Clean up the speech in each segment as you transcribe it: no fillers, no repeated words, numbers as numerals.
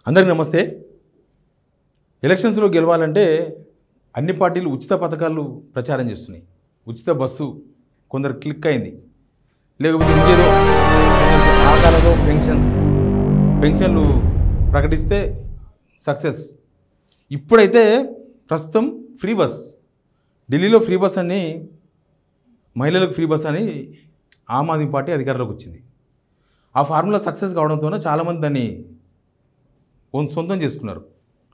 అందరికీ నమస్తే. ఎలక్షన్స్లో గెలవాలంటే అన్ని పార్టీలు ఉచిత పథకాలు ప్రచారం చేస్తున్నాయి. ఉచిత బస్సు కొందరు క్లిక్ అయింది, లేకపోతే ఇంకేదో ఆ కాలంలో పెన్షన్లు ప్రకటిస్తే సక్సెస్. ఇప్పుడైతే ప్రస్తుతం ఫ్రీ బస్, ఢిల్లీలో ఫ్రీ బస్ అని, మహిళలకు ఫ్రీ బస్ అని ఆమ్ ఆద్మీ పార్టీ అధికారంలోకి వచ్చింది. ఆ ఫార్ములా సక్సెస్ కావడంతో చాలామంది దాన్ని సొంతం చేసుకున్నారు.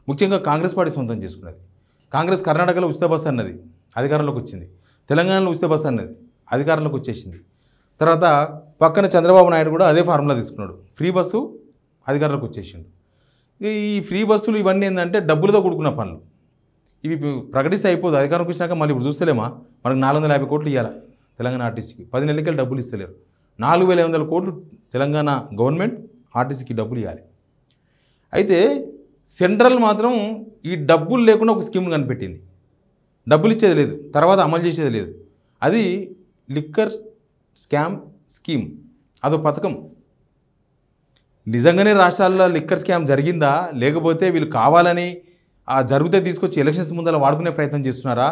ముఖ్యంగా కాంగ్రెస్ పార్టీ సొంతం చేసుకున్నది. కాంగ్రెస్ కర్ణాటకలో ఉచిత బస్సు అన్నది అధికారంలోకి వచ్చింది, తెలంగాణలో ఉచిత బస్సు అన్నది అధికారంలోకి వచ్చేసింది. తర్వాత పక్కన చంద్రబాబు నాయుడు కూడా అదే ఫార్ములా తీసుకున్నాడు, ఫ్రీ బస్సు అధికారంలోకి వచ్చేసిండు. ఈ ఫ్రీ బస్సులు ఇవన్నీ ఏంటంటే డబ్బులతో కూడుకున్న పనులు. ఇవి ప్రకటిస్తే అయిపోదు, అధికారంలోకి వచ్చినాక మళ్ళీ ఇప్పుడు చూస్తలేమా, మనకు 450 కోట్లు ఇవ్వాలి తెలంగాణ ఆర్టీసీకి. 10 నెలలకి డబ్బులు ఇస్తలేరు. 4500 కోట్లు తెలంగాణ గవర్నమెంట్ ఆర్టీసీకి డబ్బులు ఇవ్వాలి. అయితే సెంట్రల్ మాత్రం ఈ డబ్బులు లేకుండా ఒక స్కీమ్ కనిపెట్టింది. డబ్బులు ఇచ్చేది లేదు, తర్వాత అమలు చేసేది లేదు. అది లిక్కర్ స్కామ్ స్కీమ్, అదో పథకం. నిజంగానే రాష్ట్రాల్లో లిక్కర్ స్కామ్ జరిగిందా, లేకపోతే వీళ్ళు కావాలని జరిగితే తీసుకొచ్చి ఎలక్షన్స్ ముందర వాడుకునే ప్రయత్నం చేస్తున్నారా,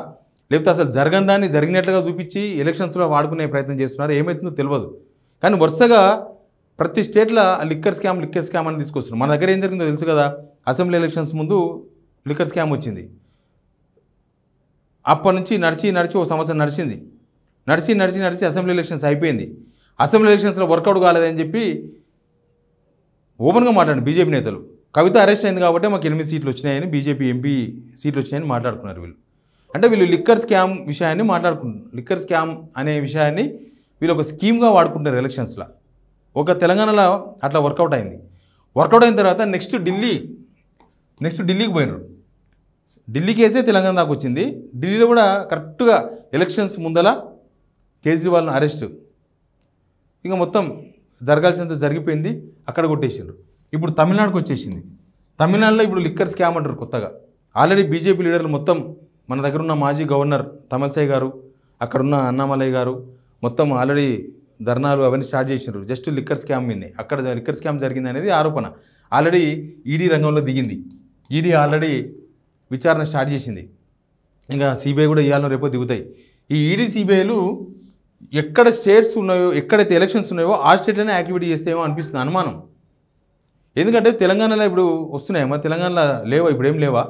లేకపోతే అసలు జరగని దాన్ని జరిగినట్లుగా చూపించి ఎలక్షన్స్లో వాడుకునే ప్రయత్నం చేస్తున్నారా, ఏమవుతుందో తెలియదు. కానీ వరుసగా ప్రతి స్టేట్లో లిక్కర్ స్కామ్ అని తీసుకొస్తున్నారు. మన దగ్గర ఏం జరిగిందో తెలుసు కదా, అసెంబ్లీ ఎలక్షన్స్ ముందు లిక్కర్ స్కామ్ వచ్చింది. అప్పటి నుంచి నడిచి ఒక సంవత్సరం నడిచి అసెంబ్లీ ఎలక్షన్స్ అయిపోయింది. అసెంబ్లీ ఎలక్షన్స్లో వర్కౌట్ కాలేదని చెప్పి ఓపెన్గా మాట్లాడండి బీజేపీ నేతలు. కవిత అరెస్ట్ అయింది కాబట్టి మాకు 8 సీట్లు వచ్చినాయని, బీజేపీ ఎంపీ సీట్లు వచ్చినాయని మాట్లాడుకున్నారు వీళ్ళు. అంటే వీళ్ళు లిక్కర్ స్కామ్ విషయాన్ని మాట్లాడుకుంటున్నారు. లిక్కర్ స్కామ్ అనే విషయాన్ని వీళ్ళు ఒక స్కీమ్గా వాడుకుంటున్నారు ఎలక్షన్స్లో. ఒక తెలంగాణలో అట్లా వర్కౌట్ అయింది. వర్కౌట్ అయిన తర్వాత నెక్స్ట్ ఢిల్లీకి పోయినారు. ఢిల్లీ కేసే తెలంగాణ దాకా వచ్చింది. ఢిల్లీలో కూడా కరెక్ట్గా ఎలక్షన్స్ ముందల కేజ్రీవాల్ని అరెస్ట్, ఇంకా మొత్తం జరగాల్సినంత జరిగిపోయింది, అక్కడ కొట్టేసారు. ఇప్పుడు తమిళనాడుకు వచ్చేసింది. తమిళనాడులో ఇప్పుడు లిక్కర్ స్కామ్ అంటారు కొత్తగా. ఆల్రెడీ బీజేపీ లీడర్లు మొత్తం, మన దగ్గర ఉన్న మాజీ గవర్నర్ తమిళసై గారు, అక్కడున్న అన్నామలై గారు మొత్తం ఆల్రెడీ ధర్నాలు అవన్నీ స్టార్ట్ చేసినారు. జస్ట్ లిక్కర్ స్కామ్ మీదే, అక్కడ లిక్కర్ స్కామ్ జరిగింది అనేది ఆరోపణ. ఆల్రెడీ ఈడీ రంగంలో దిగింది. ఈడీ ఆల్రెడీ విచారణ స్టార్ట్ చేసింది. ఇంకా సిబిఐ కూడా ఇవాళ రేపో దిగుతాయి. ఈ ఈడీ సిబిఐలు ఎక్కడ స్టేట్స్ ఉన్నాయో, ఎక్కడైతే ఎలక్షన్స్ ఉన్నాయో ఆ స్టేట్లోనే యాక్టివిటీ చేస్తేమో అనిపిస్తుంది అనుమానం. ఎందుకంటే తెలంగాణలో ఇప్పుడు వస్తున్నాయి, మరి తెలంగాణలో లేవా, ఇప్పుడు ఏం లేవా?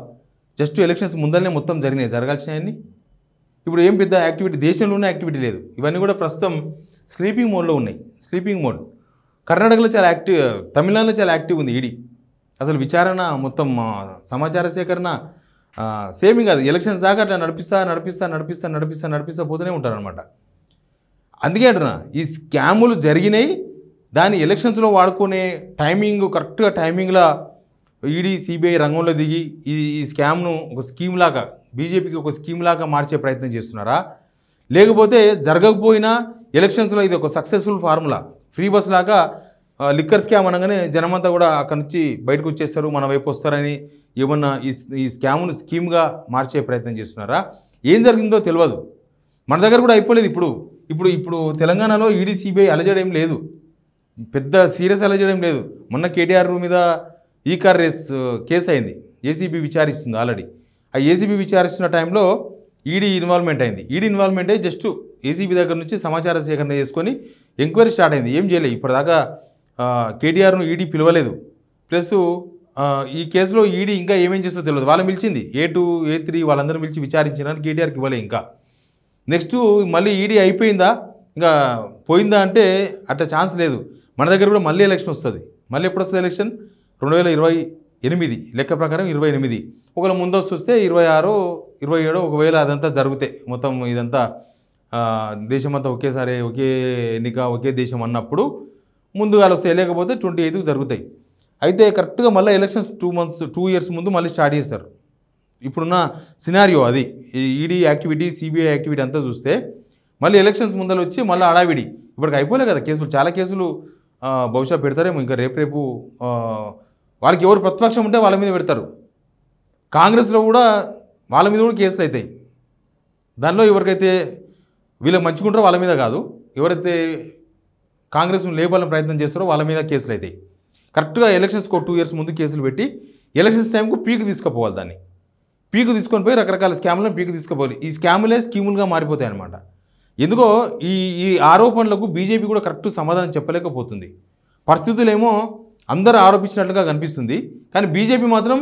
జస్ట్ ఎలక్షన్స్ ముందరనే మొత్తం జరగాల్సినవన్నీ. ఇప్పుడు ఏం పెద్ద యాక్టివిటీ దేశంలోనే యాక్టివిటీ లేదు. ఇవన్నీ కూడా ప్రస్తుతం స్లీపింగ్ మోడ్లో ఉన్నాయి. Sleeping mode. కర్ణాటకలో చాలా యాక్టివ్, తమిళనాడులో చాలా యాక్టివ్ ఉంది ఈడీ. అసలు విచారణ మొత్తం సమాచార సేకరణ సేమింగ్ కాదు, ఎలక్షన్స్ దాకా అట్లా నడిపిస్తా పోతూనే ఉంటారనమాట. అందుకే అంటున్నా, ఈ స్కాములు జరిగినాయి, దాన్ని ఎలక్షన్స్లో వాడుకునే టైమింగ్ కరెక్ట్గా టైమింగ్లో ఈడీ సిబిఐ రంగంలో దిగి ఈ స్కామ్ను ఒక స్కీమ్ లాగా, బీజేపీకి ఒక స్కీమ్ లాగా మార్చే ప్రయత్నం చేస్తున్నారా, లేకపోతే జరగకపోయినా ఎలక్షన్స్లో ఇది ఒక సక్సెస్ఫుల్ ఫార్ములా, ఫ్రీ బస్ లాగా లిక్కర్ స్కామ్ అనగానే జనమంతా కూడా అక్కడి నుంచి బయటకు వచ్చేస్తారు, మన వైపు వస్తారని ఏమన్నా ఈ స్కామ్ను స్కీమ్గా మార్చే ప్రయత్నం చేస్తున్నారా, ఏం జరిగిందో తెలియదు. మన దగ్గర కూడా అయిపోలేదు. ఇప్పుడు తెలంగాణలో ఈడీ సిబిఐ అలజడేం లేదు, పెద్ద సీరియస్ అలజడేం లేదు. మొన్న కేటీఆర్ మీద ఈ కార్ రేస్ కేసు అయింది, ఏసీబీ విచారిస్తుంది ఆల్రెడీ. ఆ ఏసీబీ విచారిస్తున్న టైంలో ఈడీ ఇన్వాల్వ్మెంట్ అయింది. ఈడీ ఇన్వాల్వ్మెంట్ అయ్యి జస్ట్ ఏసీబీ దగ్గర నుంచి సమాచార సేకరణ చేసుకొని ఎంక్వైరీ స్టార్ట్ అయింది. ఏం చేయలేదు ఇప్పటిదాకా. కేటీఆర్ను ఈడీ పిలవలేదు. ప్లస్ ఈ కేసులో ఈడీ ఇంకా ఏమేం చేస్తుందో తెలియదు. వాళ్ళని పిలిచింది, A2, A3 వాళ్ళందరూ పిలిచి విచారించినారు, కేటీఆర్కి ఇవ్వలే. ఇంకా నెక్స్ట్ మళ్ళీ ఈడీ అయిపోయిందా, ఇంకా పోయిందా అంటే అట్లా ఛాన్స్ లేదు. మన దగ్గర కూడా మళ్ళీ ఎలక్షన్ వస్తుంది. మళ్ళీ ఎప్పుడు వస్తుంది ఎలక్షన్? 2028 లెక్క ప్రకారం 28. ఒకవేళ ముందొస్తు వస్తే 26, 27. ఒకవేళ అదంతా జరిగితే మొత్తం ఇదంతా దేశమంతా ఒకేసారి ఒకే ఎన్నిక ఒకే దేశం అన్నప్పుడు ముందుగా వస్తాయి, లేకపోతే 28కి జరుగుతాయి. అయితే కరెక్ట్గా మళ్ళీ ఎలక్షన్స్ 2 ఇయర్స్ ముందు మళ్ళీ స్టార్ట్ చేస్తారు. ఇప్పుడున్న సినారియో అది. ఈడీ యాక్టివిటీ, సిబిఐ యాక్టివిటీ అంతా చూస్తే మళ్ళీ ఎలక్షన్స్ ముందర వచ్చి మళ్ళీ అడావిడి. ఇప్పటికి అయిపోలే కదా కేసులు, చాలా కేసులు బహుశా పెడతారేమో ఇంకా రేపు. వాళ్ళకి ఎవరు ప్రతిపక్షం ఉంటే వాళ్ళ మీద పెడతారు. కాంగ్రెస్లో కూడా వాళ్ళ మీద కూడా కేసులు అవుతాయి. దానిలో ఎవరికైతే వీళ్ళకి మంచుకుంటారో వాళ్ళ మీద కాదు, ఎవరైతే కాంగ్రెస్ను లేపాలని ప్రయత్నం చేస్తారో వాళ్ళ మీద కేసులు అవుతాయి. కరెక్ట్గా ఎలక్షన్స్కి 2 years ముందు కేసులు పెట్టి ఎలక్షన్స్ టైంకు పీక్ తీసుకుపోవాలి. దాన్ని పీకు తీసుకొని పోయి రకరకాల స్కామ్లను పీకు తీసుకుపోవాలి. ఈ స్కాములే స్కీములుగా మారిపోతాయి అన్నమాట. ఎందుకో ఈ ఈ ఆరోపణలకు బీజేపీ కూడా కరెక్ట్ సమాధానం చెప్పలేకపోతుంది. పరిస్థితులేమో అందరూ ఆరోపించినట్లుగా కనిపిస్తుంది, కానీ బీజేపీ మాత్రం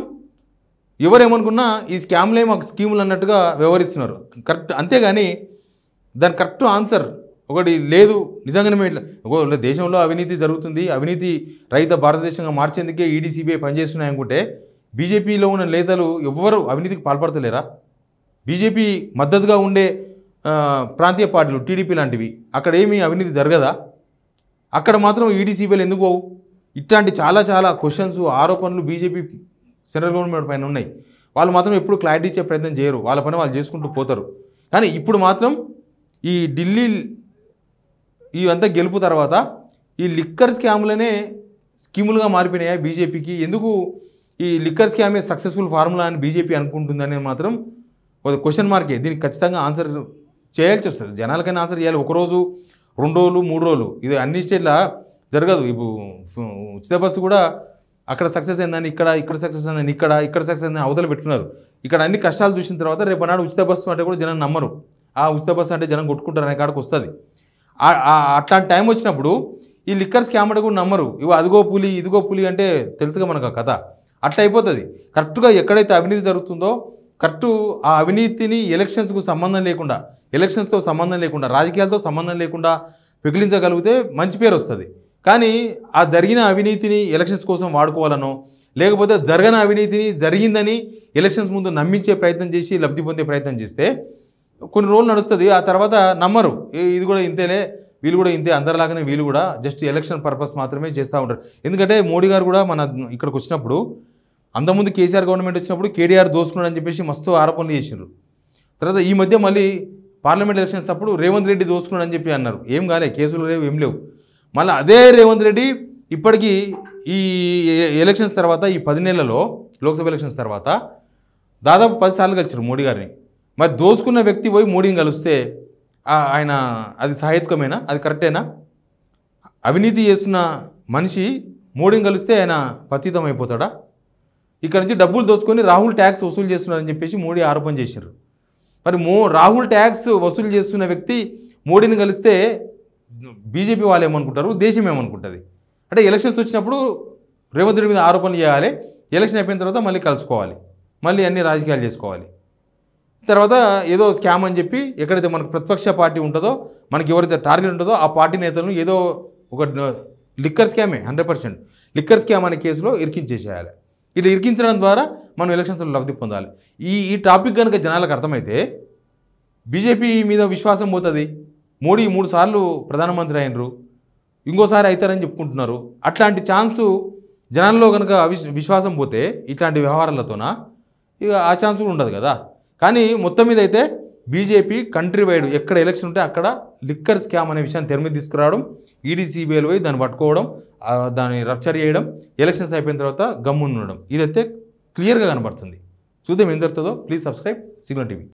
ఎవరేమనుకున్నా ఈ స్కామ్లే మాకు స్కీములు అన్నట్టుగా వ్యవహరిస్తున్నారు. కరెక్ట్, అంతేగాని దాని కరెక్ట్ ఆన్సర్ ఒకటి లేదు. నిజంగానే మేము ఇట్లా దేశంలో అవినీతి జరుగుతుంది, అవినీతి రహిత భారతదేశంగా మార్చేందుకే ఈడీ సిబిఐ పనిచేస్తున్నాయి అనుకుంటే బీజేపీలో ఉన్న నేతలు ఎవ్వరు అవినీతికి పాల్పడతలేరా? బీజేపీ మద్దతుగా ఉండే ప్రాంతీయ పార్టీలు టీడీపీ లాంటివి అక్కడ ఏమీ అవినీతి జరగదా? అక్కడ మాత్రం ఈడీ సిబిఐలు ఎందుకు పోవు? ఇట్లాంటి చాలా చాలా క్వశ్చన్స్, ఆరోపణలు బీజేపీ సెంట్రల్ గవర్నమెంట్ పైన ఉన్నాయి. వాళ్ళు మాత్రం ఎప్పుడు క్లారిటీ ఇచ్చే ప్రయత్నం చేయరు, వాళ్ళ పని వాళ్ళు చేసుకుంటూ పోతారు. కానీ ఇప్పుడు మాత్రం ఈ ఢిల్లీ ఇవంతా గెలుపు తర్వాత ఈ లిక్కర్ స్కాములనే స్కీములుగా మారిపోయినాయా బీజేపీకి? ఎందుకు ఈ లిక్కర్ స్కామే సక్సెస్ఫుల్ ఫార్ములా అని బీజేపీ అనుకుంటుందనే మాత్రం ఒక క్వశ్చన్ మార్కే. దీనికి ఖచ్చితంగా ఆన్సర్ చేయాల్సి వస్తుంది. జనాలకైనా ఆన్సర్ చేయాలి. ఒకరోజు, 2 రోజులు, 3 రోజులు ఇది అన్ని స్టేట్ల జరగదు. ఇప్పుడు ఉచిత బస్సు కూడా అక్కడ సక్సెస్ అయిందని ఇక్కడ సక్సెస్ అయిందని ఇక్కడ సక్సెస్ అయిందని అవతల పెట్టుకున్నారు. ఇక్కడ అన్ని కష్టాలు చూసిన తర్వాత రేపు నాడు ఉచిత బస్సు అంటే కూడా జనం నమ్మరు. ఆ ఉచిత బస్సు అంటే జనం కొట్టుకుంటారు అనే కాడికి వస్తుంది. అట్లాంటి టైం వచ్చినప్పుడు ఈ లిక్కర్ స్కామ్ అంటే కూడా నమ్మరు. అదిగో పులి ఇదిగో పులి అంటే తెలుసుగా మనకు ఆ కథ. అట్లా అయిపోతుంది. కరెక్ట్గా ఎక్కడైతే అవినీతి జరుగుతుందో కరెక్టు ఆ అవినీతిని ఎలక్షన్స్కు సంబంధం లేకుండా, ఎలక్షన్స్తో సంబంధం లేకుండా, రాజకీయాలతో సంబంధం లేకుండా పెగిలించగలిగితే మంచి పేరు వస్తుంది. కానీ ఆ జరిగిన అవినీతిని ఎలక్షన్స్ కోసం వాడుకోవాలనో, లేకపోతే జరగని అవినీతిని జరిగిందని ఎలక్షన్స్ ముందు నమ్మించే ప్రయత్నం చేసి లబ్ధి పొందే ప్రయత్నం చేస్తే కొన్ని రోజులు నడుస్తుంది. ఆ తర్వాత నమ్మరు, ఇది కూడా ఇంతేలే, వీళ్ళు కూడా ఇంతే, అందరిలాగానే వీళ్ళు కూడా జస్ట్ ఎలక్షన్ పర్పస్ మాత్రమే చేస్తూ ఉంటారు. ఎందుకంటే మోడీ గారు కూడా మన ఇక్కడికి వచ్చినప్పుడు, అంతకుముందు కేసీఆర్ గవర్నమెంట్ వచ్చినప్పుడు కేటీఆర్ దోసుకున్నాడు అని చెప్పేసి మస్తు ఆరోపణలు చేసినారు. తర్వాత ఈ మధ్య మళ్ళీ పార్లమెంట్ ఎలక్షన్స్ అప్పుడు రేవంత్ రెడ్డి దోసుకున్నాడు అని చెప్పి అన్నారు. ఏం కాలే, కేసులు లేవు, ఏం లేవు. మళ్ళీ అదే రేవంత్ రెడ్డి ఇప్పటికీ ఈ ఎలక్షన్స్ తర్వాత, ఈ 10 నెలలలో లోక్సభ ఎలక్షన్స్ తర్వాత దాదాపు 10 సార్లు కలిసారు మోడీ గారిని. మరి దోసుకున్న వ్యక్తి పోయి మోడీని కలిస్తే ఆయన అది సాహిత్యమేనా? అది కరెక్టేనా? అవినీతి చేస్తున్న మనిషి మోడీని కలిస్తే ఆయన పతితం అయిపోతాడా? ఇక్కడ నుంచి డబ్బులు దోచుకొని రాహుల్ ట్యాక్స్ వసూలు చేస్తున్నారని చెప్పేసి మోడీ ఆరోపణ చేశారు. మరి రాహుల్ ట్యాక్స్ వసూలు చేస్తున్న వ్యక్తి మోడీని కలిస్తే బీజేపీ వాళ్ళు ఏమనుకుంటారు, దేశం ఏమనుకుంటుంది? అంటే ఎలక్షన్స్ వచ్చినప్పుడు రేవంత్ రెడ్డి మీద ఆరోపణలు చేయాలి, ఎలక్షన్ అయిపోయిన తర్వాత మళ్ళీ కలుసుకోవాలి, మళ్ళీ అన్ని రాజకీయాలు చేసుకోవాలి. తర్వాత ఏదో స్కామ్ అని చెప్పి ఎక్కడైతే మనకు ప్రతిపక్ష పార్టీ ఉంటుందో, మనకి ఎవరైతే టార్గెట్ ఉంటుందో ఆ పార్టీ నేతలను ఏదో ఒక లిక్కర్ స్కామే 100% లిక్కర్ స్కామ్ అనే కేసులో ఇరికించేసేయాలి. ఇట్లా ఇరికించడం ద్వారా మనం ఎలక్షన్స్లో లబ్ధి పొందాలి. ఈ టాపిక్ కనుక జనాలకు అర్థమైతే బీజేపీ మీద విశ్వాసం పోతుంది. మోడీ 3 సార్లు ప్రధానమంత్రి అయినరు, ఇంకోసారి అవుతారని చెప్పుకుంటున్నారు. అట్లాంటి ఛాన్సు జనాల్లో కనుక విశ్వాసం పోతే ఇట్లాంటి వ్యవహారాలతోన ఇక ఆ ఛాన్స్ కూడా ఉండదు కదా. కానీ మొత్తం మీద అయితే బీజేపీ కంట్రీ వైడ్ ఎక్కడ ఎలక్షన్ ఉంటే అక్కడ లిక్కర్ స్కామ్ అనే విషయాన్ని తెర మీద తీసుకురావడం, ఈడీ సిబిఐలు పోయి దాన్ని పట్టుకోవడం, దాన్ని రప్చర్ చేయడం, ఎలక్షన్స్ అయిపోయిన తర్వాత గమ్మున ఉండడం, ఇదైతే క్లియర్గా కనబడుతుంది. చూద్దాం ఏం జరుగుతుందో. Please subscribe signal TV.